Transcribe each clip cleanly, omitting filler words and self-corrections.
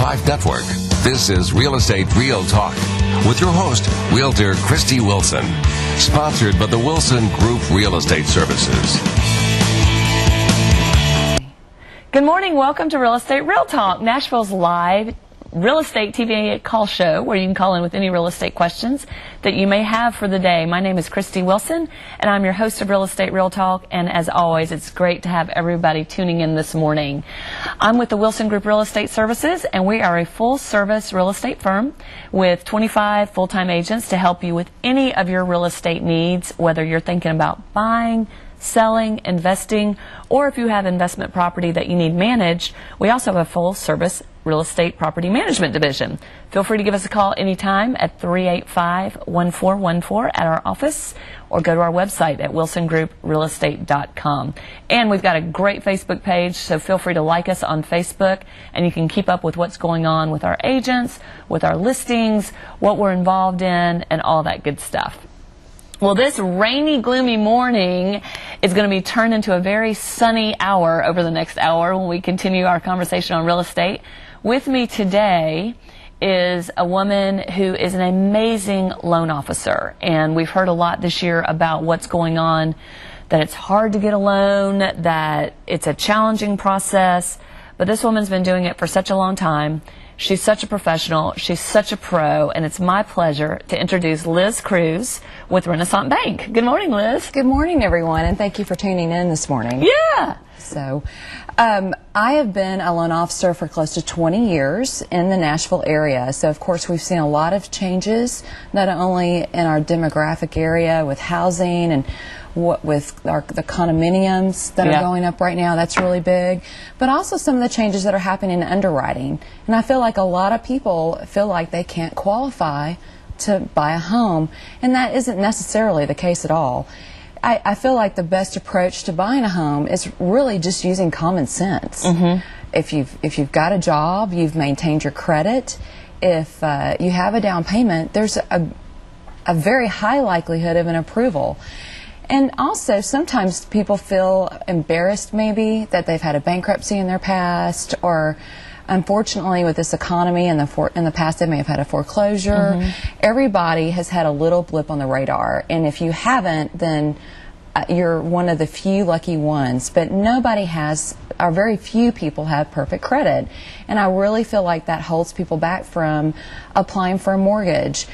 105 Network. This is Real Estate Real Talk with your host, Realtor Christy Wilson. Sponsored by the Wilson Group Real Estate Services. Good morning. Welcome to Real Estate Real Talk, Nashville's live real estate TV call show where you can call in with any real estate questions that you may have for the day. My name is Christy Wilson, and I'm your host of Real Estate Real Talk, and as always, it's great to have everybody tuning in this morning. I'm with the Wilson Group Real Estate Services, and we are a full-service real estate firm with 25 full-time agents to help you with any of your real estate needs, whether you're thinking about buying, selling, investing, or if you have investment property that you need managed. We also have a full-service real estate property management division. Feel free to give us a call anytime at 385-1414 at our office, or go to our website at wilsongrouprealestate.com. And we've got a great Facebook page, so feel free to like us on Facebook, and you can keep up with what's going on with our agents, with our listings, what we're involved in, and all that good stuff. Well, this rainy, gloomy morning is going to be turned into a very sunny hour over the next hour when we continue our conversation on real estate. With me today is a woman who is an amazing loan officer, and we've heard a lot this year about what's going on, that it's hard to get a loan, that it's a challenging process, but this woman's been doing it for such a long time. She's such a professional, she's such a pro, and it's my pleasure to introduce Liz Cruse with Renasant Bank. Good morning, Liz. Good morning, everyone, and thank you for tuning in this morning. Yeah. So, I have been a loan officer for close to 20 years in the Nashville area. So, of course, we've seen a lot of changes, not only in our demographic area with housing and with the condominiums that are going up right now. That's really big. But also some of the changes that are happening in underwriting. And I feel like a lot of people feel like they can't qualify to buy a home, and that isn't necessarily the case at all. I feel like the best approach to buying a home is really just using common sense. Mm-hmm. If you've got a job, you've maintained your credit, if you have a down payment, there's a very high likelihood of an approval. And also, sometimes people feel embarrassed maybe that they've had a bankruptcy in their past, or unfortunately with this economy in the past they may have had a foreclosure. Mm-hmm. Everybody has had a little blip on the radar, and if you haven't, then you're one of the few lucky ones. But nobody has, or very few people have perfect credit, and I really feel like that holds people back from applying for a mortgage.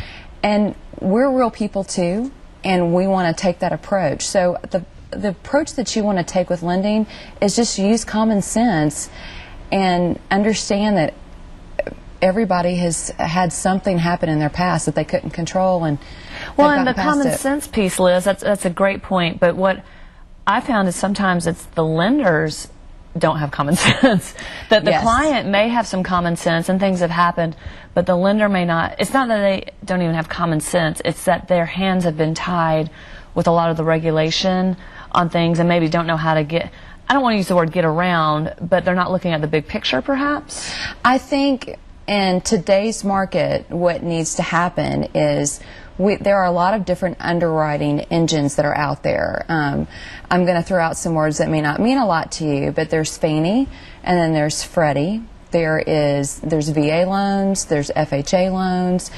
And we're real people too, and we want to take that approach. So the approach that you want to take with lending is just use common sense and understand that everybody has had something happen in their past that they couldn't control. And the common sense piece, Liz, that's a great point. But what I found is sometimes it's the lenders don't have common sense. That the client may have some common sense and things have happened, but the lender may not. It's not that they don't even have common sense. It's that their hands have been tied with a lot of the regulation on things, and maybe don't know how to get, I don't want to use the word get around, but they're not looking at the big picture perhaps. I think in today's market what needs to happen is there are a lot of different underwriting engines that are out there. I'm going to throw out some words that may not mean a lot to you, but there's Fannie, and then there's Freddie. There's VA loans, there's FHA loans,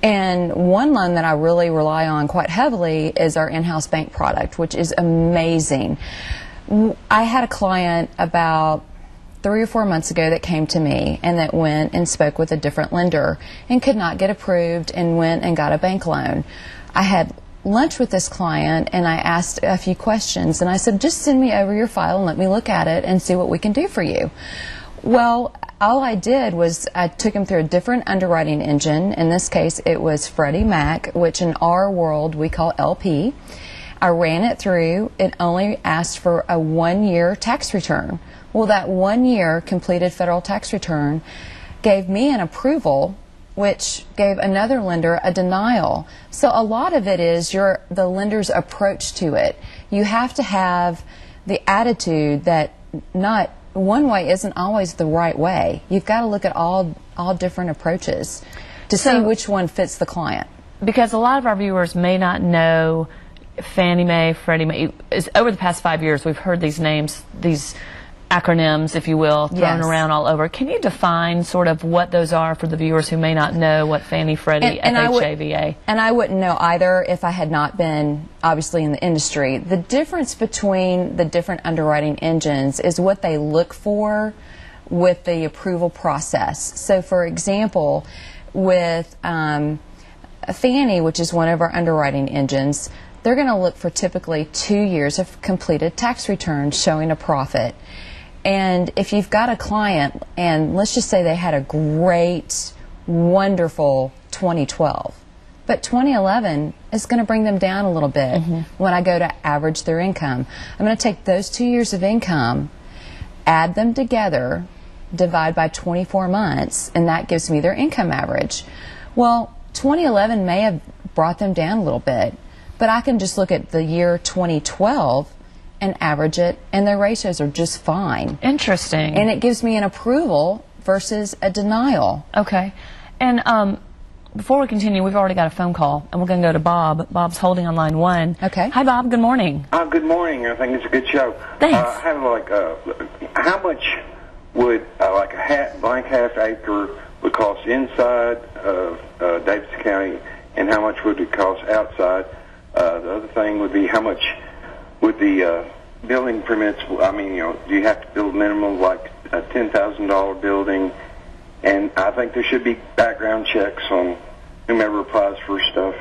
and one loan that I really rely on quite heavily is our in-house bank product, which is amazing. I had a client about 3 or 4 months ago that came to me and that went and spoke with a different lender and could not get approved and went and got a bank loan. I had lunch with this client and I asked a few questions, and I said, just send me over your file and let me look at it and see what we can do for you. Well, all I did was I took him through a different underwriting engine. In this case, it was Freddie Mac, which in our world we call LP. I ran it through. It only asked for a 1-year tax return. Well, that 1-year completed federal tax return gave me an approval, which gave another lender a denial. So a lot of it is the lender's approach to it. You have to have the attitude that not one way isn't always the right way. You've got to look at all different approaches to see which one fits the client. Because a lot of our viewers may not know Fannie Mae, Freddie Mae. Over the past 5 years, we've heard these names, these acronyms, if you will, thrown Yes. around all over. Can you define sort of what those are for the viewers who may not know what Fannie, Freddie, FHA, VA? And I wouldn't know either if I had not been, obviously, in the industry. The difference between the different underwriting engines is what they look for with the approval process. So, for example, with Fannie, which is one of our underwriting engines, they're going to look for typically 2 years of completed tax returns showing a profit. And if you've got a client, and let's just say they had a great, wonderful 2012, but 2011 is going to bring them down a little bit when I go to average their income. I'm going to take those 2 years of income, add them together, divide by 24 months, and that gives me their income average. Well, 2011 may have brought them down a little bit, but I can just look at the year 2012 and average it, and their ratios are just fine. Interesting. And it gives me an approval versus a denial. Okay. And before we continue, we've already got a phone call, and we're going to go to Bob. Bob's holding on line 1. Okay. Hi, Bob. Good morning. Good morning. I think it's a good show. Thanks. I have how much would like a blank half acre would cost inside of Davidson County, and how much would it cost outside? The other thing would be how much would the building permits, I mean, do you have to build minimum like a $10,000 building? And I think there should be background checks on whomever applies for stuff.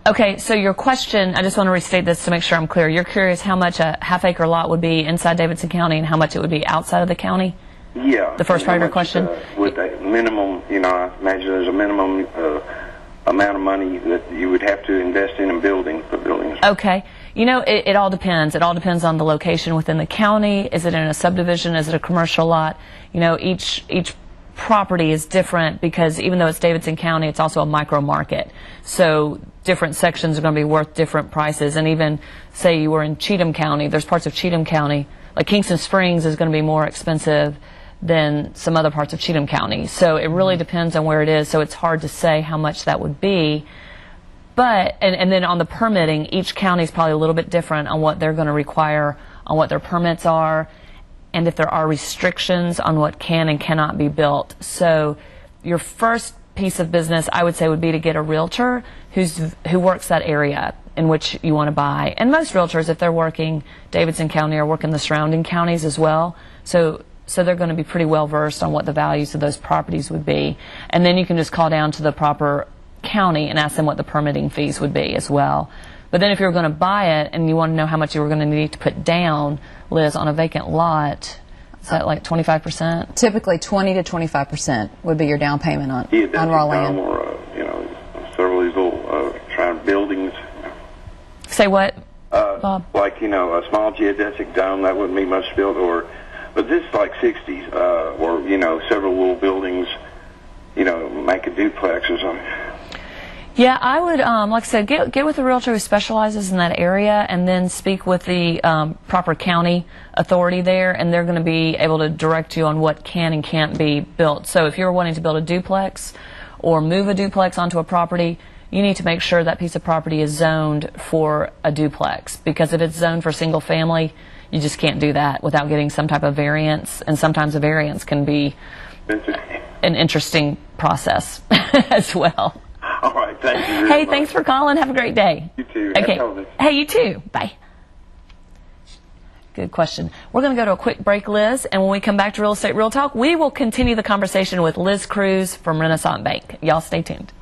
Okay, so your question, I just want to restate this to make sure I'm clear. You're curious how much a half-acre lot would be inside Davidson County and how much it would be outside of the county? Yeah. The first part of your question? With a minimum, I imagine there's a minimum amount of money that you would have to invest in buildings. Okay. It all depends. It all depends on the location within the county. Is it in a subdivision? Is it a commercial lot? Each property is different because even though it's Davidson County, it's also a micro market. So different sections are going to be worth different prices. And even say you were in Cheatham County, there's parts of Cheatham County, like Kingston Springs is going to be more expensive than some other parts of Cheatham County. So it really depends on where it is. So it's hard to say how much that would be. But, and then on the permitting, each county is probably a little bit different on what they're going to require, on what their permits are, and if there are restrictions on what can and cannot be built. So your first piece of business, I would say, would be to get a realtor who works that area in which you want to buy. And most realtors, if they're working Davidson County, are working the surrounding counties as well. So they're going to be pretty well versed on what the values of those properties would be. And then you can just call down to the proper county and ask them what the permitting fees would be as well. But then if you were going to buy it and you want to know how much you were going to need to put down, Liz, on a vacant lot, is that like 25%? Typically 20 to 25% would be your down payment on raw land. Or, several of these little buildings. Say what, Bob? Like, a small geodesic dome, that wouldn't be much built, but this is like 60s, or, several little buildings, make a duplex or something. Yeah, I would, like I said, get with a realtor who specializes in that area and then speak with the proper county authority there, and they're going to be able to direct you on what can and can't be built. So if you're wanting to build a duplex or move a duplex onto a property, you need to make sure that piece of property is zoned for a duplex, because if it's zoned for single family, you just can't do that without getting some type of variance, and sometimes a variance can be an interesting process as well. All right, thank you. Hey, thanks for calling. Have a great day. You too. Okay. Hey, you too. Bye. Good question. We're going to go to a quick break, Liz, and when we come back to Real Estate Real Talk, we will continue the conversation with Liz Cruse from Renasant Bank. Y'all stay tuned.